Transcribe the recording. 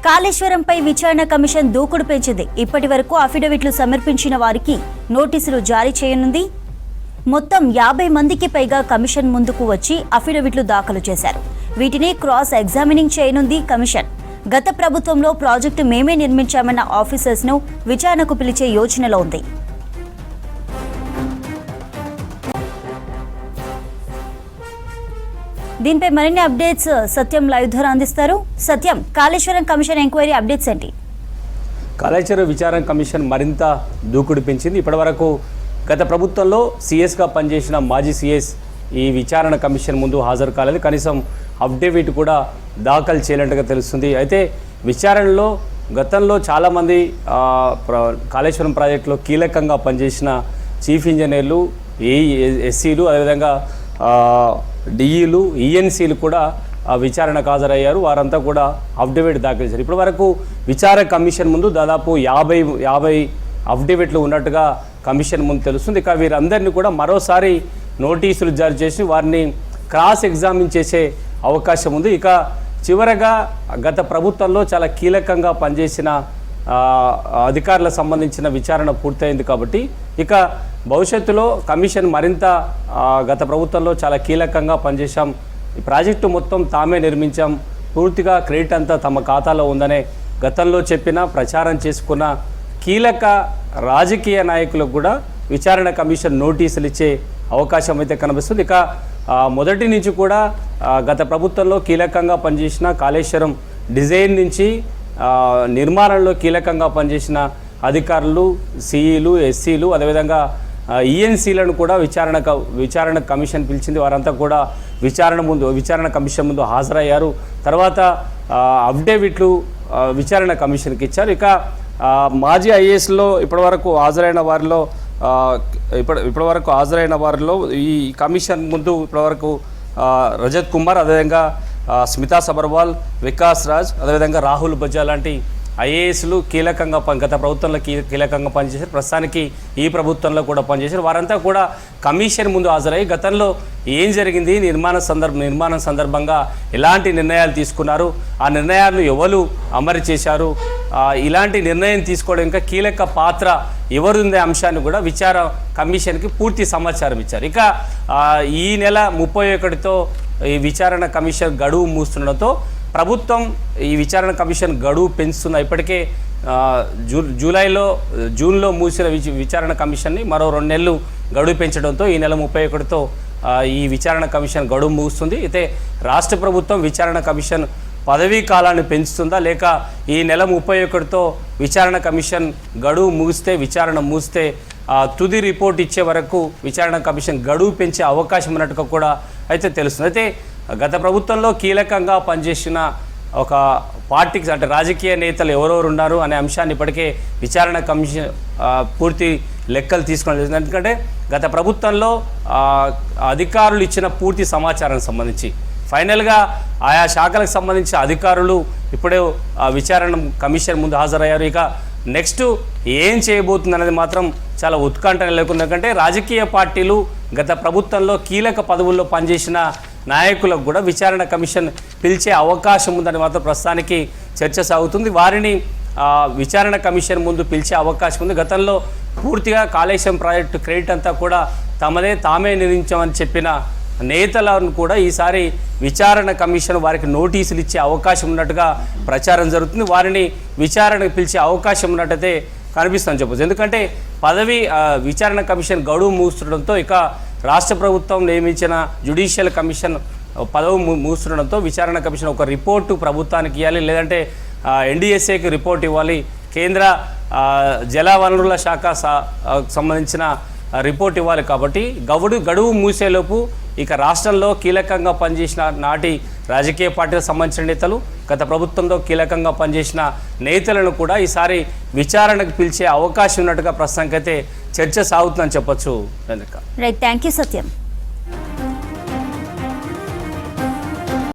కాళేశ్వరంపై విచారణ కమిషన్ దూకుడు పెంచింది. ఇప్పటి వరకు అఫిడవిట్లు సమర్పించిన వారికి నోటీసులు జారీ చేయనుంది. మొత్తం 50 మందికి పైగా కమిషన్ ముందుకు వచ్చి అఫిడవిట్లు దాఖలు చేశారు. వీటిని క్రాస్ ఎగ్జామినింగ్ చేయనుంది కమిషన్. గత ప్రభుత్వంలో ప్రాజెక్టు మేమే నిర్మించామన్న ఆఫీసర్స్ ను విచారణకు పిలిచే యోచనలో ఉంది. దీనిపై మరిన్ని అప్డేట్స్ సత్యం లైవ్ ద్వారా అందిస్తారు. సత్యం, కాళేశ్వరం కమిషన్ ఎంక్వైరీ అప్డేట్స్ ఏంటి? కాళేశ్వరం విచారణ కమిషన్ మరింత దూకుడు పెంచింది. ఇప్పటివరకు గత ప్రభుత్వంలో సీఎస్గా పనిచేసిన మాజీ సీఎస్ ఈ విచారణ కమిషన్ ముందు హాజరు కాలేదు. కనీసం అఫిడవిట్ కూడా దాఖలు చేయనట్టుగా తెలుస్తుంది. అయితే విచారణలో గతంలో చాలామంది కాళేశ్వరం ప్రాజెక్టులో కీలకంగా పనిచేసిన చీఫ్ ఇంజనీర్లు, ఎస్సీలు, అదేవిధంగా డిఈలు, ఈఎన్సీలు కూడా విచారణకు హాజరయ్యారు. వారంతా కూడా అఫిడవిట్ దాఖలు చేశారు. ఇప్పటి వరకు విచారణ కమిషన్ ముందు దాదాపు 50 అఫిడవిట్లు ఉన్నట్టుగా కమిషన్ ముందు తెలుస్తుంది. ఇక వీరందరినీ కూడా మరోసారి నోటీసులు జారీ చేసి వారిని క్రాస్ ఎగ్జామిన్ చేసే అవకాశం ఉంది. ఇక చివరగా గత ప్రభుత్వంలో చాలా కీలకంగా పనిచేసిన అధికారులకు సంబంధించిన విచారణ పూర్తయింది కాబట్టి ఇక భవిష్యత్తులో కమిషన్ మరింత గత ప్రభుత్వంలో చాలా కీలకంగా పనిచేశాం, ఈ ప్రాజెక్టు మొత్తం తామే నిర్మించాం, పూర్తిగా క్రెడిట్ అంతా తమ ఖాతాలో ఉందనే గతంలో చెప్పిన ప్రచారం చేసుకున్న కీలక రాజకీయ నాయకులకు కూడా విచారణ కమిషన్ నోటీసులు ఇచ్చే అవకాశం అయితే కనిపిస్తుంది. ఇక మొదటి నుంచి కూడా గత ప్రభుత్వంలో కీలకంగా పనిచేసిన కాళేశ్వరం డిజైన్ నుంచి నిర్మాణంలో కీలకంగా పనిచేసిన అధికారులు, సిఈలు, ఎస్సీలు, అదేవిధంగా ఈఎన్సీలను కూడా విచారణ కమిషన్ పిలిచింది. వారంతా కూడా విచారణ కమిషన్ ముందు హాజరయ్యారు. తర్వాత అఫిడవిట్లు విచారణ కమిషన్కి ఇచ్చారు. ఇక మాజీ ఐఏఎస్లో ఇప్పటివరకు హాజరైన వారిలో ఈ కమిషన్ ముందు ఇప్పటివరకు రజత్ కుమార్, అదేవిధంగా స్మితా సబర్వాల్, వికాస్ రాజ్, అదేవిధంగా రాహుల్ బజా లాంటి ఐఏఎస్లు కీలకంగా గత ప్రభుత్వంలో కీలకంగా పనిచేశారు. ప్రస్తుతానికి ఈ ప్రభుత్వంలో కూడా పనిచేశారు. వారంతా కూడా కమిషన్ ముందు హాజరై గతంలో ఏం జరిగింది, నిర్మాణం సందర్భంగా ఎలాంటి నిర్ణయాలు తీసుకున్నారు, ఆ నిర్ణయాలను ఎవరు అమలు చేశారు, ఇలాంటి నిర్ణయం తీసుకోవడం ఇంకా కీలక పాత్ర ఎవరుందే అంశాన్ని కూడా విచారణ కమిషన్కి పూర్తి సమాచారం ఇచ్చారు. ఇక ఈ నెల 31తో ఈ విచారణ కమిషన్ గడువు మూస్తుండటంతో ప్రభుత్వం ఈ విచారణ కమిషన్ గడువు పెంచుతున్న ఇప్పటికే జూన్లో మూసిన విచారణ కమిషన్ని మరో 2 నెలలు గడువు పెంచడంతో ఈ నెల 31తో ఈ విచారణ కమిషన్ గడువు ముగుస్తుంది. అయితే రాష్ట్ర ప్రభుత్వం విచారణ కమిషన్ పదవీ కాలాన్ని పెంచుతుందా, లేక ఈ నెల 31తో విచారణ కమిషన్ గడువు విచారణ ముగిస్తే తుది రిపోర్ట్ ఇచ్చే వరకు విచారణ కమిషన్ గడువు పెంచే అవకాశం ఉన్నట్టుగా కూడా అయితే తెలుస్తుంది. అయితే గత ప్రభుత్వంలో కీలకంగా పనిచేసిన ఒక పార్టీకి అంటే రాజకీయ నేతలు ఎవరెవరు ఉన్నారు అనే అంశాన్ని ఇప్పటికే విచారణ కమిషన్ పూర్తి లెక్కలు తీసుకోవడం. ఎందుకంటే గత ప్రభుత్వంలో అధికారులు ఇచ్చిన పూర్తి సమాచారానికి సంబంధించి ఫైనల్గా ఆయా శాఖలకు సంబంధించిన అధికారులు ఇప్పుడే విచారణ కమిషన్ ముందు హాజరయ్యారు. ఇక నెక్స్ట్ ఏం చేయబోతుంది అనేది మాత్రం చాలా ఉత్కంఠ నెలకొంది. ఎందుకంటే రాజకీయ పార్టీలు గత ప్రభుత్వంలో కీలక పదవుల్లో పనిచేసిన నాయకులకు కూడా విచారణ కమిషన్ పిలిచే అవకాశం ఉందని మాత్రం ప్రస్తుతానికి చర్చ సాగుతుంది. వారిని విచారణ కమిషన్ ముందు పిలిచే అవకాశం ఉంది. గతంలో పూర్తిగా కాళేశ్వరం ప్రాజెక్టు క్రెడిట్ అంతా కూడా తామే నిర్మించామని చెప్పిన నేతలను కూడా ఈసారి విచారణ కమిషన్ వారికి నోటీసులు ఇచ్చే అవకాశం ఉన్నట్టుగా ప్రచారం జరుగుతుంది. వారిని విచారణకు పిలిచే అవకాశం ఉన్నట్టయితే కనిపిస్తుందని చెప్పచ్చు. ఎందుకంటే విచారణ కమిషన్ గడువు మూస్తుండడంతో ఇక రాష్ట్ర ప్రభుత్వం నియమించిన జ్యుడిషియల్ కమిషన్ పదవి మూస్తుండడంతో విచారణ కమిషన్ ఒక రిపోర్టు ప్రభుత్వానికి ఇవ్వాలి, లేదంటే ఎన్డీఎస్ఏకి రిపోర్ట్ ఇవ్వాలి, కేంద్ర జలవనరుల శాఖ సంబంధించిన రిపోర్ట్ ఇవ్వాలి. కాబట్టి గడువు మూసేలోపు ఇక రాష్ట్రంలో కీలకంగా పనిచేసిన నాటి రాజకీయ పార్టీలకు సంబంధించిన నేతలు, గత ప్రభుత్వంలో కీలకంగా పనిచేసిన నేతలను కూడా ఈసారి విచారణకు పిలిచే అవకాశం ఉన్నట్టుగా ప్రస్తుతానికైతే చర్చ సాగుతుందని చెప్పొచ్చు. Right, thank you Satyam.